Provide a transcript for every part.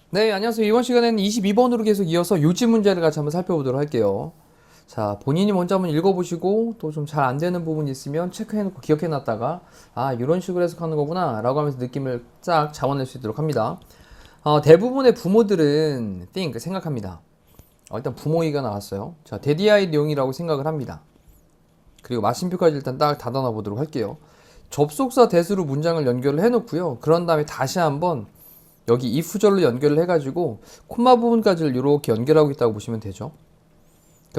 네, 안녕하세요. 이번 시간에는 22번으로 계속 이어서 요지 문제를 같이 한번 살펴보도록 할게요. 자, 본인이 먼저 한번 읽어보시고 또 좀 잘 안 되는 부분이 있으면 체크해놓고 기억해놨다가 아, 이런 식으로 해석하는 거구나 라고 하면서 느낌을 쫙 잡아낼 수 있도록 합니다. 대부분의 부모들은 think, 생각합니다. 일단 부모이가 나왔어요. 자, 데디아이 내용이라고 생각을 합니다. 그리고 마침표까지 일단 딱 닫아놔 보도록 할게요. 접속사 대수로 문장을 연결을 해놓고요. 그런 다음에 다시 한번 여기 if절로 연결을 해가지고 콤마 부분까지를 이렇게 연결하고 있다고 보시면 되죠.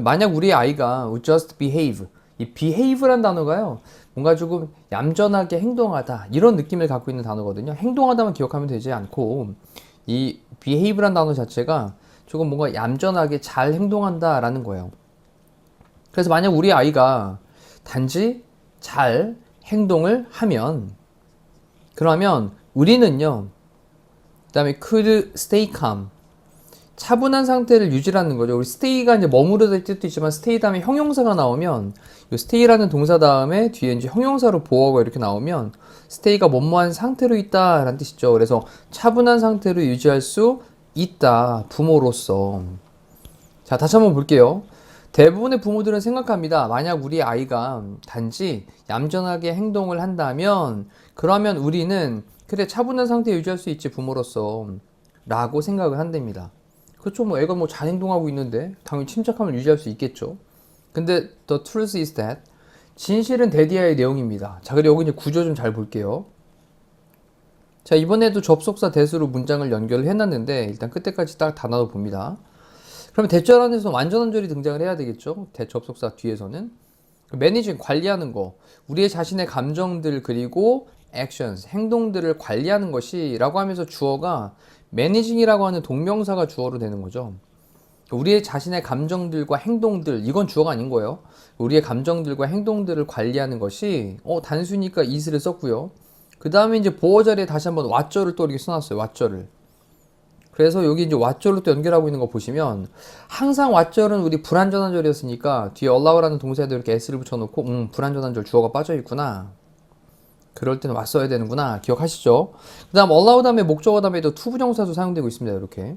만약 우리 아이가 would just behave, 이 behave란 단어가요, 뭔가 조금 얌전하게 행동하다 이런 느낌을 갖고 있는 단어거든요. 행동하다만 기억하면 되지 않고 이 behave란 단어 자체가 조금 뭔가 얌전하게 잘 행동한다 라는 거예요. 그래서 만약 우리 아이가 단지 잘 행동을 하면, 그러면 우리는요, 그 다음에 could stay calm, 차분한 상태를 유지하는 거죠. 우리 stay가 이제 머무르다 뜻도 있지만 stay 다음에 형용사가 나오면 이 stay라는 동사 다음에 뒤에 이제 형용사로 보어가 이렇게 나오면 stay가 뭐뭐한 상태로 있다 라는 뜻이죠. 그래서 차분한 상태로 유지할 수 있다, 부모로서. 자, 다시 한번 볼게요. 대부분의 부모들은 생각합니다. 만약 우리 아이가 단지 얌전하게 행동을 한다면 그러면 우리는 그래, 차분한 상태 유지할 수 있지, 부모로서 라고 생각을 한답니다. 그렇죠, 뭐 애가 뭐 잘 행동하고 있는데 당연히 침착함을 유지할 수 있겠죠. 근데 the truth is that, 진실은 데디아의 내용입니다. 자, 그리고 여기 이제 구조 좀 잘 볼게요. 자, 이번에도 접속사 대수로 문장을 연결을 해놨는데 일단 끝에까지 딱 다 놔둬 봅니다. 그러면 대절 안에서 완전 한절이 등장을 해야 되겠죠. 대접속사 뒤에서는 매니징, 관리하는 거, 우리의 자신의 감정들 그리고 actions, 행동들을 관리하는 것이 라고 하면서 주어가 managing이라고 하는 동명사가 주어로 되는 거죠. 우리의 자신의 감정들과 행동들, 이건 주어가 아닌 거예요. 우리의 감정들과 행동들을 관리하는 것이 단수니까 is를 썼고요. 그 다음에 이제 보어 자리에 다시 한번 what절을 또 이렇게 써놨어요. what절을. 그래서 여기 이제 what절로 또 연결하고 있는 거 보시면 항상 what절은 우리 불완전한 절이었으니까 뒤에 allow라는 동사에도 이렇게 s를 붙여놓고 불완전한 절 주어가 빠져있구나, 그럴 때는 왔어야 되는구나, 기억하시죠? 그 다음 allow 다음에 목적어 다음에도 to 부정사도 사용되고 있습니다. 이렇게.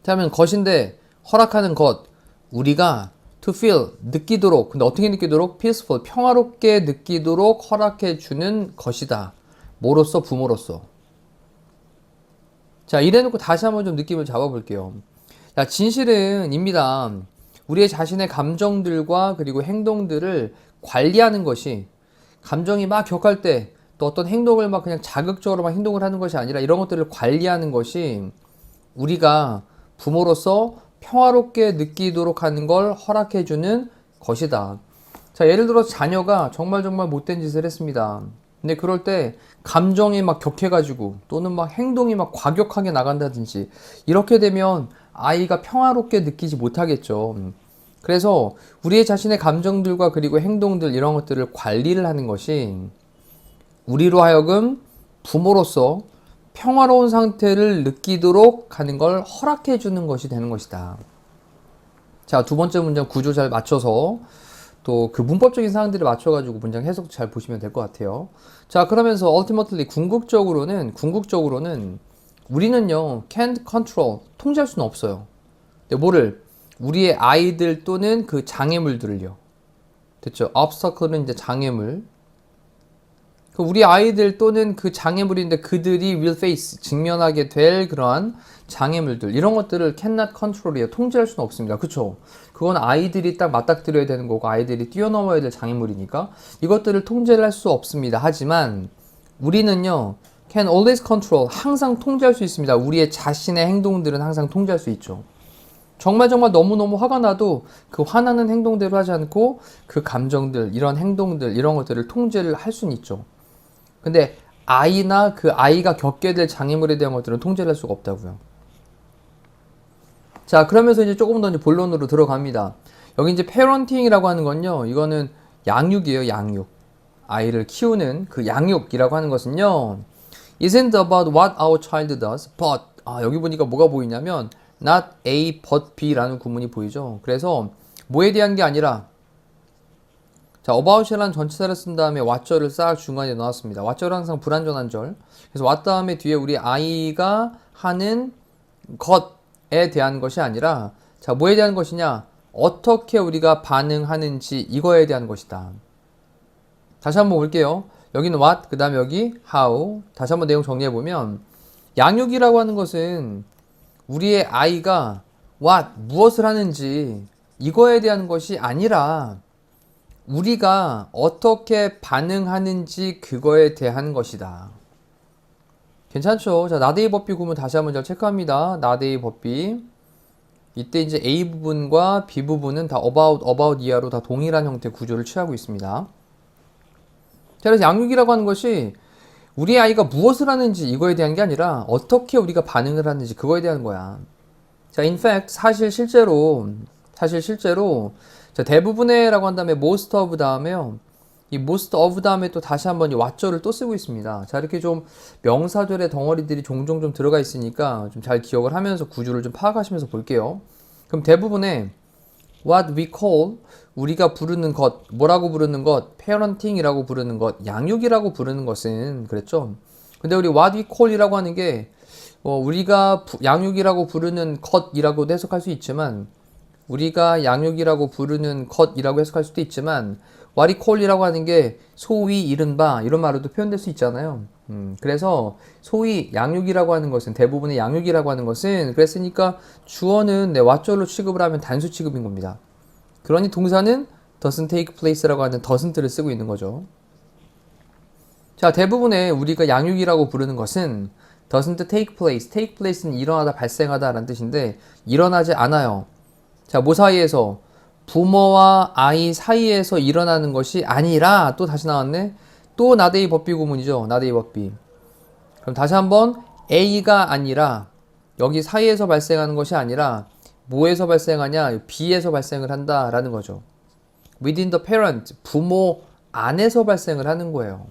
다음은 것인데 허락하는 것, 우리가 to feel, 느끼도록, 근데 어떻게 느끼도록? peaceful, 평화롭게 느끼도록 허락해주는 것이다. 뭐로써? 부모로서. 자, 이래놓고 다시 한번 좀 느낌을 잡아볼게요. 자, 진실은 입니다. 우리의 자신의 감정들과 그리고 행동들을 관리하는 것이, 감정이 막 격할 때 또 어떤 행동을 막 그냥 자극적으로 막 행동을 하는 것이 아니라 이런 것들을 관리하는 것이 우리가 부모로서 평화롭게 느끼도록 하는 걸 허락해주는 것이다. 자, 예를 들어 자녀가 정말 못된 짓을 했습니다. 근데 그럴 때 감정이 막 격해가지고 또는 막 행동이 막 과격하게 나간다든지 이렇게 되면 아이가 평화롭게 느끼지 못하겠죠. 그래서 우리의 자신의 감정들과 그리고 행동들 이런 것들을 관리를 하는 것이 우리로 하여금 부모로서 평화로운 상태를 느끼도록 하는 걸 허락해 주는 것이 되는 것이다. 자, 두 번째 문장 구조 잘 맞춰서 또 그 문법적인 사항들을 맞춰가지고 문장 해석 잘 보시면 될 것 같아요. 자, 그러면서 ultimately 궁극적으로는 우리는요 can't control, 통제할 수는 없어요. 근데 뭐를? 우리의 아이들 또는 그 장애물들을요. 됐죠? obstacle은 이제 장애물. 우리 아이들 또는 그 장애물인데 그들이 will face, 직면하게 될 그러한 장애물들, 이런 것들을 cannot control이에요. 통제할 수는 없습니다. 그쵸? 그건 아이들이 딱 맞닥뜨려야 되는 거고 아이들이 뛰어넘어야 될 장애물이니까 이것들을 통제를 할 수 없습니다. 하지만 우리는요 can always control, 항상 통제할 수 있습니다. 우리의 자신의 행동들은 항상 통제할 수 있죠. 정말 너무너무 화가 나도 그 화나는 행동대로 하지 않고 그 감정들, 이런 행동들, 이런 것들을 통제를 할 수는 있죠. 근데 아이나 그 아이가 겪게 될 장애물에 대한 것들은 통제를 할 수가 없다고요. 자, 그러면서 이제 조금 더 이제 본론으로 들어갑니다. 여기 이제 parenting이라고 하는 건요, 이거는 양육이에요, 양육. 아이를 키우는 그 양육이라고 하는 것은요, isn't about what our child does, but, 여기 보니까 뭐가 보이냐면, not A but B라는 구문이 보이죠. 그래서 뭐에 대한 게 아니라 자, about이라는 전치사를 쓴 다음에 what절을 싹 중간에 넣었습니다. what절은 항상 불완전한 절. 그래서 what 다음에 뒤에 우리 I가 하는 것에 대한 것이 아니라 자, 뭐에 대한 것이냐? 어떻게 우리가 반응하는지 이거에 대한 것이다. 다시 한번 볼게요. 여기는 what, 그 다음에 여기 how. 다시 한번 내용 정리해보면 양육이라고 하는 것은 우리의 아이가 what, 무엇을 하는지 이거에 대한 것이 아니라 우리가 어떻게 반응하는지 그거에 대한 것이다. 괜찮죠? 자, not A 법비 구문 다시 한번 잘 체크합니다. not A 법비. 이때 이제 A 부분과 B 부분은 다 about 이하로 다 동일한 형태 구조를 취하고 있습니다. 자, 그래서 양육이라고 하는 것이 우리 아이가 무엇을 하는지 이거에 대한 게 아니라 어떻게 우리가 반응을 하는지 그거에 대한 거야. 자, in fact, 사실 실제로 자, 대부분의라고 한 다음에 most of 다음에요. 이 most of 다음에 또 다시 한번 이 what절을 또 쓰고 있습니다. 자, 이렇게 좀 명사절의 덩어리들이 종종 좀 들어가 있으니까 좀 잘 기억을 하면서 구조를 좀 파악하시면서 볼게요. 그럼 대부분의 what we call, 우리가 부르는 것, 뭐라고 부르는 것, parenting이라고 부르는 것, 양육이라고 부르는 것은 그랬죠. 근데 우리 what we call이라고 하는 게 우리가 양육이라고 부르는 것이라고도 해석할 수 있지만 우리가 양육이라고 부르는 것이라고 해석할 수도 있지만 what we call이라고 하는 게 소위 이른바 이런 말로도 표현될 수 있잖아요. 그래서 소위 양육이라고 하는 것은 대부분의 양육이라고 하는 것은 그랬으니까 주어는 what절로 취급을 하면 단수 취급인 겁니다. 그러니 동사는 doesn't take place라고 하는 doesn't를 쓰고 있는 거죠. 자, 대부분의 우리가 양육이라고 부르는 것은 doesn't take place. take place는 일어나다, 발생하다 라는 뜻인데 일어나지 않아요. 자, 뭐 사이에서? 부모와 아이 사이에서 일어나는 것이 아니라 또 다시 나왔네. 또 not A 법비 구문이죠. not A 법비. 그럼 다시 한번 A가 아니라 여기 사이에서 발생하는 것이 아니라 뭐에서 발생하냐? B에서 발생을 한다라는 거죠. within the parent, 부모 안에서 발생을 하는 거예요.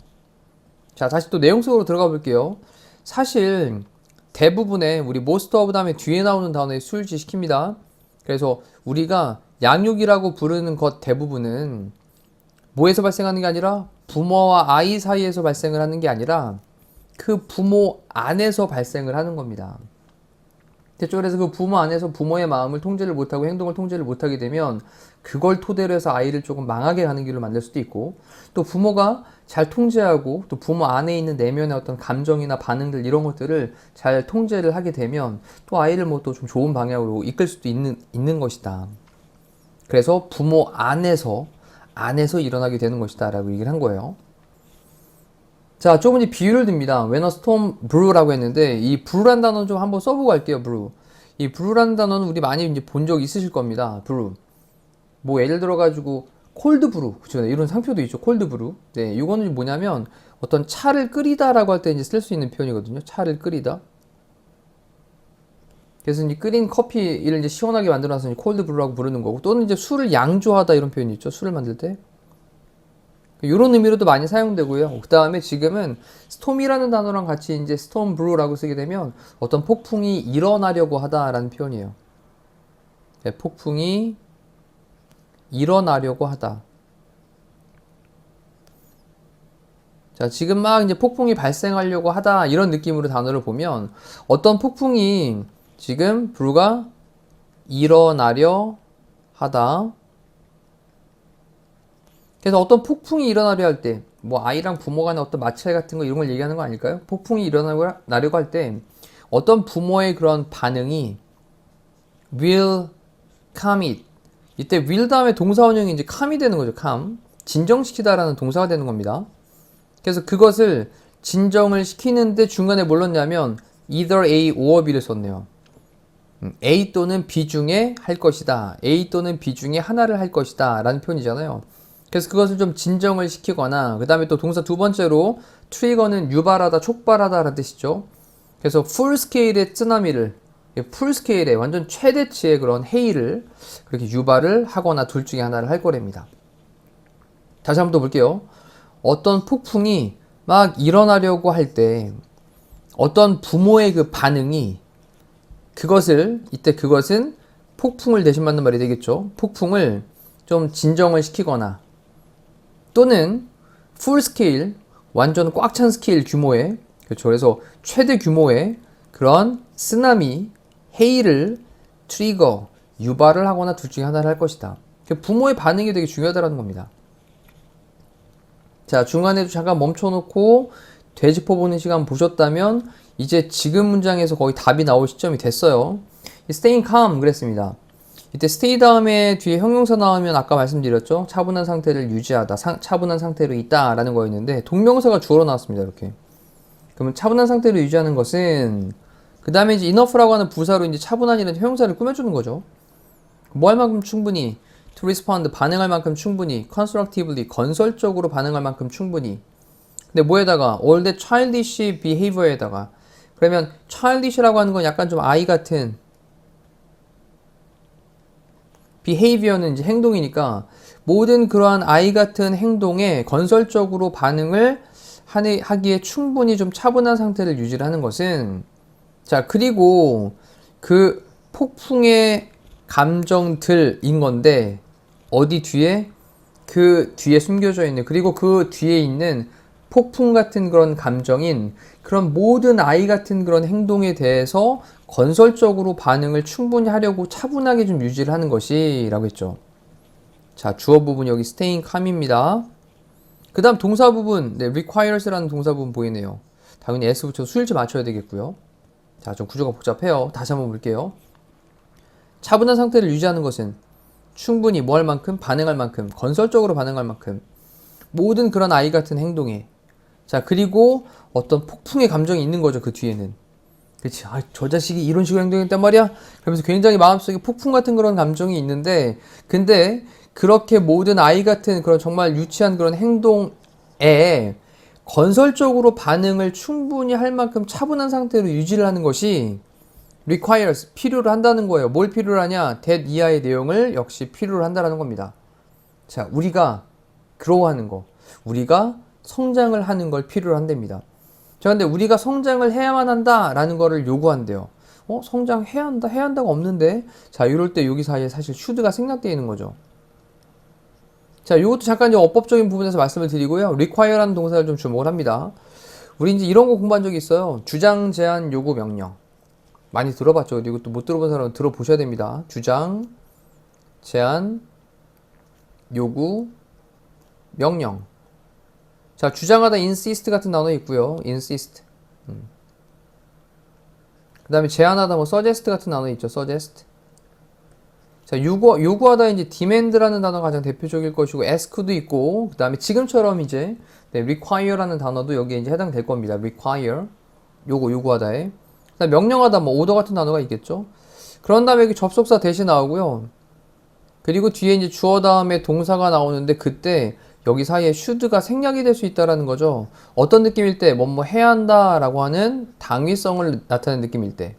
자, 다시 또 내용 속으로 들어가 볼게요. 사실 대부분의 우리 most of 다음에 뒤에 나오는 단어에 수일치시킵니다. 그래서 우리가 양육이라고 부르는 것 대부분은 뭐에서 발생하는 게 아니라 부모와 아이 사이에서 발생을 하는 게 아니라 그 부모 안에서 발생을 하는 겁니다. 대충 그래서 그 부모 안에서 부모의 마음을 통제를 못하고 행동을 통제를 못하게 되면 그걸 토대로 해서 아이를 조금 망하게 가는 길로 만들 수도 있고 또 부모가 잘 통제하고 또 부모 안에 있는 내면의 어떤 감정이나 반응들 이런 것들을 잘 통제를 하게 되면 또 아이를 뭐 또 좀 좋은 방향으로 이끌 수도 있는 것이다. 그래서 부모 안에서 일어나게 되는 것이다 라고 얘기를 한 거예요. 자, 조금 이제 비유를 듭니다. When a storm brew라고 했는데 이 brew란 단어는 좀 한번 써보고 갈게요. brew. 이 brew라는 단어는 우리 많이 이제 본 적 있으실 겁니다. brew. 뭐 예를 들어 가지고 cold brew, 그쵸? 이런 상표도 있죠. cold brew. 네, 이거는 뭐냐면 어떤 차를 끓이다라고 할 때 이제 쓸 수 있는 표현이거든요. 차를 끓이다. 그래서 이제 끓인 커피를 이제 시원하게 만들어서 cold brew라고 부르는 거고 또는 이제 술을 양조하다 이런 표현이 있죠. 술을 만들 때. 이런 의미로도 많이 사용되고요. 그 다음에 지금은 storm이라는 단어랑 같이 이제 storm brew라고 쓰게 되면 어떤 폭풍이 일어나려고 하다라는 표현이에요. 네, 폭풍이 일어나려고 하다. 자, 지금 막 이제 폭풍이 발생하려고 하다 이런 느낌으로 단어를 보면 어떤 폭풍이 지금 brew가 일어나려 하다. 그래서 어떤 폭풍이 일어나려 할 때, 뭐 아이랑 부모 간의 어떤 마찰 같은 거 이런 걸 얘기하는 거 아닐까요? 폭풍이 일어나려고 할 때 어떤 부모의 그런 반응이 will calm it. 이때 will 다음에 동사 원형이 이제 calm이 되는 거죠. calm. 진정시키다라는 동사가 되는 겁니다. 그래서 그것을 진정을 시키는데 중간에 뭘 넣냐면 either A or B를 썼네요. A 또는 B 중에 할 것이다. A 또는 B 중에 하나를 할 것이다. 라는 표현이잖아요. 그래서 그것을 좀 진정을 시키거나 그 다음에 또 동사 두 번째로 트리거는 유발하다, 촉발하다 라는 뜻이죠. 그래서 풀스케일의 쓰나미를 풀스케일의 완전 최대치의 그런 해일을 그렇게 유발을 하거나 둘 중에 하나를 할 거랍니다. 다시 한번 더 볼게요. 어떤 폭풍이 막 일어나려고 할 때 어떤 부모의 그 반응이 그것은 폭풍을 대신 맞는 말이 되겠죠. 폭풍을 좀 진정을 시키거나 또는 풀 스케일, 완전 꽉 찬 스케일 규모의, 그렇죠. 그래서 최대 규모의 그런 쓰나미, 해일을 트리거, 유발을 하거나 둘 중에 하나를 할 것이다. 부모의 반응이 되게 중요하다는 겁니다. 자, 중간에도 잠깐 멈춰놓고 되짚어보는 시간 보셨다면 이제 지금 문장에서 거의 답이 나올 시점이 됐어요. staying calm 그랬습니다. 이때 stay 다음에 뒤에 형용사 나오면 아까 말씀드렸죠. 차분한 상태를 유지하다, 차분한 상태로 있다 라는 거였는데 동명사가 주어로 나왔습니다. 이렇게. 그러면 차분한 상태를 유지하는 것은 그 다음에 이제 enough라고 하는 부사로 이제 차분한이라는 형용사를 꾸며주는 거죠. 뭐 할 만큼 충분히, to respond 반응할 만큼 충분히, constructively 건설적으로 반응할 만큼 충분히. 근데 뭐에다가 all the childish behavior에다가 그러면 childish라고 하는 건 약간 좀 아이 같은 behavior는 이제 행동이니까 모든 그러한 아이 같은 행동에 건설적으로 반응을 하기에 충분히 좀 차분한 상태를 유지를 하는 것은 자 그리고 그 폭풍의 감정들인 건데 어디 뒤에? 그 뒤에 숨겨져 있는 그리고 그 뒤에 있는 폭풍 같은 그런 감정인 그런 모든 아이 같은 그런 행동에 대해서 건설적으로 반응을 충분히 하려고 차분하게 좀 유지를 하는 것이 라고 했죠. 자, 주어 부분 여기 staying calm입니다. 그 다음 동사 부분, 네, requires라는 동사 부분 보이네요. 당연히 s 붙여서 수일치 맞춰야 되겠고요. 자, 좀 구조가 복잡해요. 다시 한번 볼게요. 차분한 상태를 유지하는 것은 충분히 뭐 할 만큼? 반응할 만큼, 건설적으로 반응할 만큼 모든 그런 아이 같은 행동에 자 그리고 어떤 폭풍의 감정이 있는 거죠. 그 뒤에는 그치 아, 저 자식이 이런 식으로 행동했단 말이야 그러면서 굉장히 마음속에 폭풍 같은 그런 감정이 있는데 근데 그렇게 모든 아이 같은 그런 정말 유치한 그런 행동에 건설적으로 반응을 충분히 할 만큼 차분한 상태로 유지를 하는 것이 requires 필요로 한다는 거예요. 뭘 필요로 하냐? that 이하의 내용을 역시 필요로 한다는 겁니다. 자 우리가 grow 거 우리가 성장을 하는 걸 필요로 한답니다. 자, 근데 우리가 성장을 해야만 한다라는 거를 요구한대요. 성장해야 한다, 해야 한다가 없는데? 자, 이럴 때 여기 사이에 사실 should가 생략되어 있는 거죠. 자, 요것도 잠깐 이제 어법적인 부분에서 말씀을 드리고요. require라는 동사를 좀 주목을 합니다. 우리 이제 이런 거 공부한 적이 있어요. 주장, 제안, 요구, 명령. 많이 들어봤죠? 이것도 못 들어본 사람은 들어보셔야 됩니다. 주장, 제안, 요구, 명령. 자, 주장하다 insist 같은 단어 있고요. insist. 그 다음에 제안하다 뭐 suggest 같은 단어 있죠. suggest. 자, 요구하다 이제 demand라는 단어가 가장 대표적일 것이고 ask도 있고 그 다음에 지금처럼 이제 네, require라는 단어도 여기에 이제 해당될 겁니다. require. 요구하다에. 그다음 명령하다 뭐 order 같은 단어가 있겠죠. 그런 다음에 여기 접속사 대신 나오고요. 그리고 뒤에 이제 주어 다음에 동사가 나오는데 그때 여기 사이에 should가 생략이 될 수 있다라는 거죠. 어떤 느낌일 때, 뭐 해야 한다라고 하는 당위성을 나타내는 느낌일 때.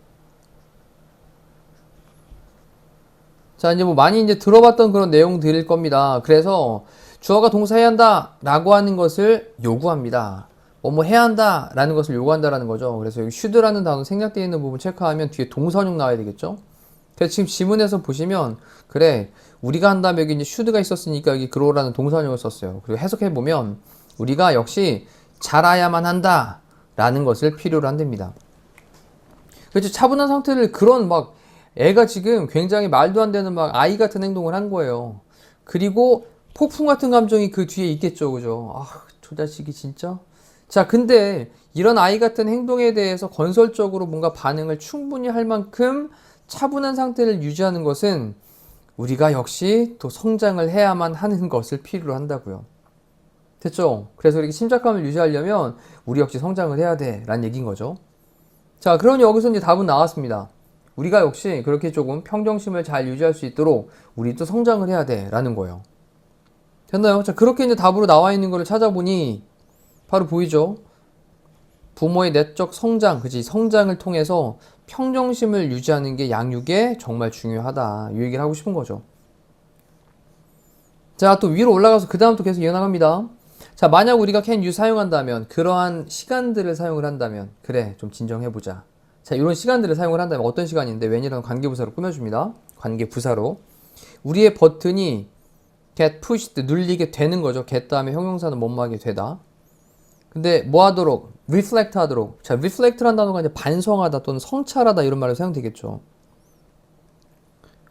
자, 이제 뭐 많이 이제 들어봤던 그런 내용들일 겁니다. 그래서 주어가 동사 해야 한다라고 하는 것을 요구합니다. 뭐 해야 한다라는 것을 요구한다라는 거죠. 그래서 여기 should라는 단어 생략되어 있는 부분 체크하면 뒤에 동사용 나와야 되겠죠. 그래서 지금 지문에서 보시면 그래. 우리가 한 다음에 여기 이제 should가 있었으니까 여기 grow라는 동사형을 썼어요. 그리고 해석해보면 우리가 역시 잘 알아야만 한다 라는 것을 필요로 한답니다. 그렇죠. 차분한 상태를 그런 막 애가 지금 굉장히 말도 안 되는 막 아이 같은 행동을 한 거예요. 그리고 폭풍 같은 감정이 그 뒤에 있겠죠. 그죠? 아, 저 자식이 진짜. 자, 근데 이런 아이 같은 행동에 대해서 건설적으로 뭔가 반응을 충분히 할 만큼 차분한 상태를 유지하는 것은 우리가 역시 또 성장을 해야만 하는 것을 필요로 한다고요. 됐죠? 그래서 이렇게 침착감을 유지하려면 우리 역시 성장을 해야 돼 라는 얘기인 거죠. 자, 그러니 여기서 이제 답은 나왔습니다. 우리가 역시 그렇게 조금 평정심을 잘 유지할 수 있도록 우리도 성장을 해야 돼 라는 거예요. 됐나요? 자, 그렇게 이제 답으로 나와 있는 거를 찾아보니 바로 보이죠? 부모의 내적 성장, 그치? 성장을 통해서 평정심을 유지하는 게 양육에 정말 중요하다. 이 얘기를 하고 싶은 거죠. 자, 또 위로 올라가서 그 다음 또 계속 이어나갑니다. 자, 만약 우리가 can you 사용한다면, 그러한 시간들을 사용을 한다면, 그래, 좀 진정해보자. 자, 이런 시간들을 사용을 한다면 어떤 시간인데, when이라는 관계부사로 꾸며줍니다. 관계 부사로. 우리의 버튼이 get pushed, 눌리게 되는 거죠. get 다음에 형용사는 뭐뭐하게 되다. 근데 뭐 하도록? reflect 하도록. 자, reflect라는 단어가 이제 반성하다 또는 성찰하다 이런 말로 사용되겠죠.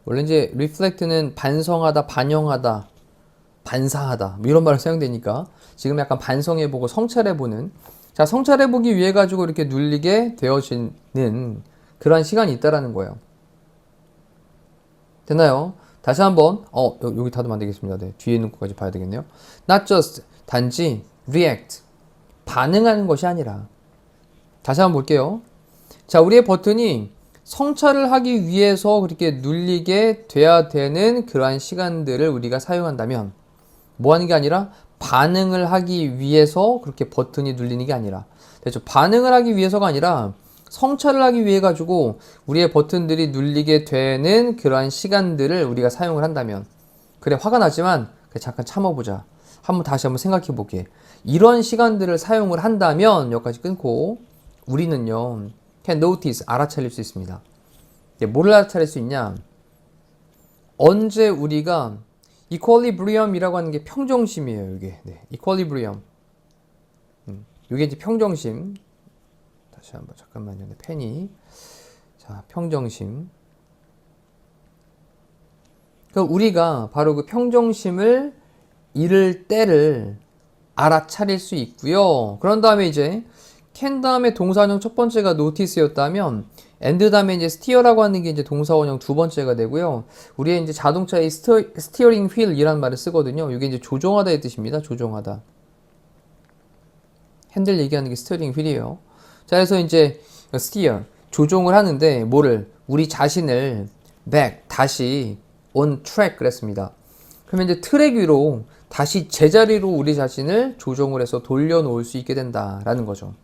원래 이제 reflect는 반성하다, 반영하다, 반사하다 뭐 이런 말로 사용되니까 지금 약간 반성해보고 성찰해보는, 자, 성찰해보기 위해 가지고 이렇게 눌리게 되어지는 그러한 시간이 있다라는 거예요. 됐나요? 다시 한번 여기 닫으면 안 되겠습니다. 네, 뒤에 있는 거까지 봐야 되겠네요. Not just, 단지 react, 반응하는 것이 아니라. 다시 한번 볼게요. 자, 우리의 버튼이 성찰을 하기 위해서 그렇게 눌리게 돼야 되는 그러한 시간들을 우리가 사용한다면 뭐 하는 게 아니라 반응을 하기 위해서 그렇게 버튼이 눌리는 게 아니라, 됐죠? 반응을 하기 위해서가 아니라 성찰을 하기 위해 가지고 우리의 버튼들이 눌리게 되는 그러한 시간들을 우리가 사용을 한다면, 그래 화가 나지만 그래, 잠깐 참아보자, 다시 한번 생각해 보게, 이런 시간들을 사용을 한다면 여기까지 끊고 우리는요 can notice, 알아차릴 수 있습니다. 뭘 알아차릴 수 있냐, 언제 우리가 equilibrium이라고 하는 게 평정심이에요. 이게 네, equilibrium. 이게 이제 평정심. 다시 한번 잠깐만요. 네, 펜이. 자, 평정심. 그러니까 우리가 바로 그 평정심을 잃을 때를 알아차릴 수 있고요. 그런 다음에 이제 can 다음에 동사원형 첫 번째가 notice였다면 and 다음에 이제 steer라고 하는 게 이제 동사원형 두 번째가 되고요. 우리의 이제 자동차의 steering wheel이라는 말을 쓰거든요. 이게 이제 조종하다의 뜻입니다. 조종하다. 핸들 얘기하는 게 스티어링 휠이에요. 자, 그래서 이제 steer, 조종을 하는데 뭐를? 우리 자신을 back, 다시 on track 그랬습니다. 그러면 이제 트랙 위로 다시 제자리로 우리 자신을 조종을 해서 돌려놓을 수 있게 된다라는 거죠.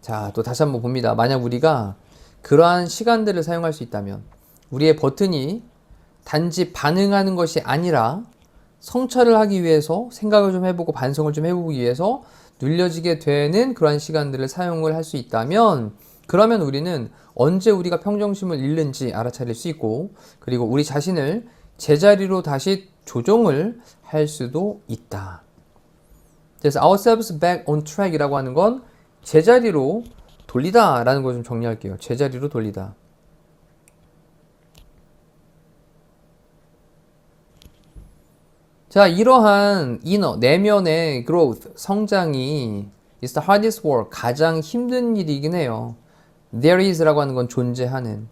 자, 또 다시 한번 봅니다. 만약 우리가 그러한 시간들을 사용할 수 있다면 우리의 버튼이 단지 반응하는 것이 아니라 성찰을 하기 위해서 생각을 좀 해보고 반성을 좀 해보기 위해서 눌려지게 되는 그러한 시간들을 사용을 할 수 있다면, 그러면 우리는 언제 우리가 평정심을 잃는지 알아차릴 수 있고, 그리고 우리 자신을 제자리로 다시 조종을 할 수도 있다. 그래서 ourselves back on track 이라고 하는 건 제자리로 돌리다 라는 걸 좀 정리할게요. 제자리로 돌리다. 자, 이러한 inner, 내면의 growth, 성장이 is the hardest work, 가장 힘든 일이긴 해요. There is 라고 하는 건 존재하는.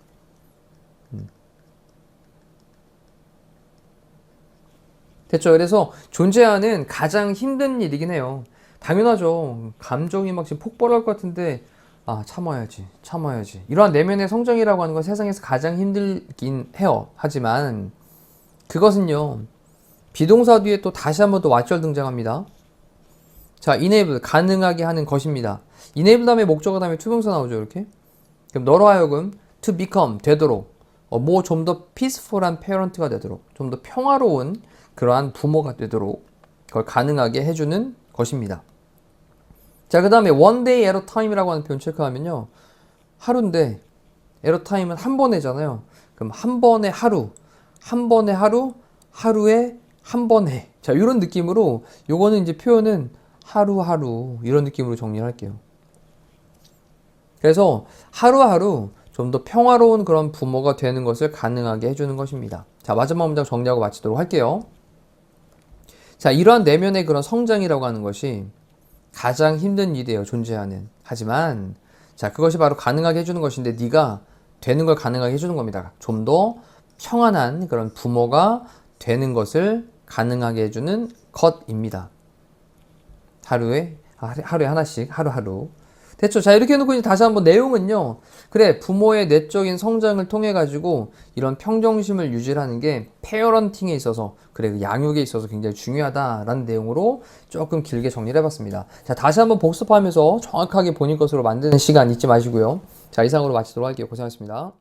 됐죠? 그래서 존재하는 가장 힘든 일이긴 해요. 당연하죠. 감정이 막 지금 폭발할 것 같은데 참아야지. 이러한 내면의 성장이라고 하는 건 세상에서 가장 힘들긴 해요. 하지만 그것은요, 비동사 뒤에 또 다시 한번 또 what절 등장합니다. 자, enable, 가능하게 하는 것입니다. enable 다음에 목적어 다음에 투명사 나오죠, 이렇게. 그럼 너로 하여금 to become, 되도록, 뭐 좀 더 peaceful한 parent가 되도록, 좀 더 평화로운 그러한 부모가 되도록 그걸 가능하게 해주는 것입니다. 자, 그 다음에 one day at a time이라고 하는 표현 체크하면요, 하루인데 at a time은 한 번에잖아요. 그럼 한 번에 하루, 하루에 한 번에. 자, 이런 느낌으로 요거는 이제 표현은 하루하루 이런 느낌으로 정리를 할게요. 그래서 하루하루 좀 더 평화로운 그런 부모가 되는 것을 가능하게 해주는 것입니다. 자, 마지막 문장 정리하고 마치도록 할게요. 자, 이러한 내면의 그런 성장이라고 하는 것이 가장 힘든 일이에요. 존재하는. 하지만 자, 그것이 바로 가능하게 해주는 것인데 네가 되는 걸 가능하게 해주는 겁니다. 좀 더 평안한 그런 부모가 되는 것을 가능하게 해주는 것입니다. 하루에 하나씩, 하루하루. 됐죠? 자, 이렇게 해놓고 이제 다시 한번 내용은요, 그래, 부모의 내적인 성장을 통해 가지고 이런 평정심을 유지하는 게 페어런팅에 있어서, 그래, 그 양육에 있어서 굉장히 중요하다라는 내용으로 조금 길게 정리를 해봤습니다. 자, 다시 한번 복습하면서 정확하게 본인 것으로 만드는 시간 잊지 마시고요. 자, 이상으로 마치도록 할게요. 고생하셨습니다.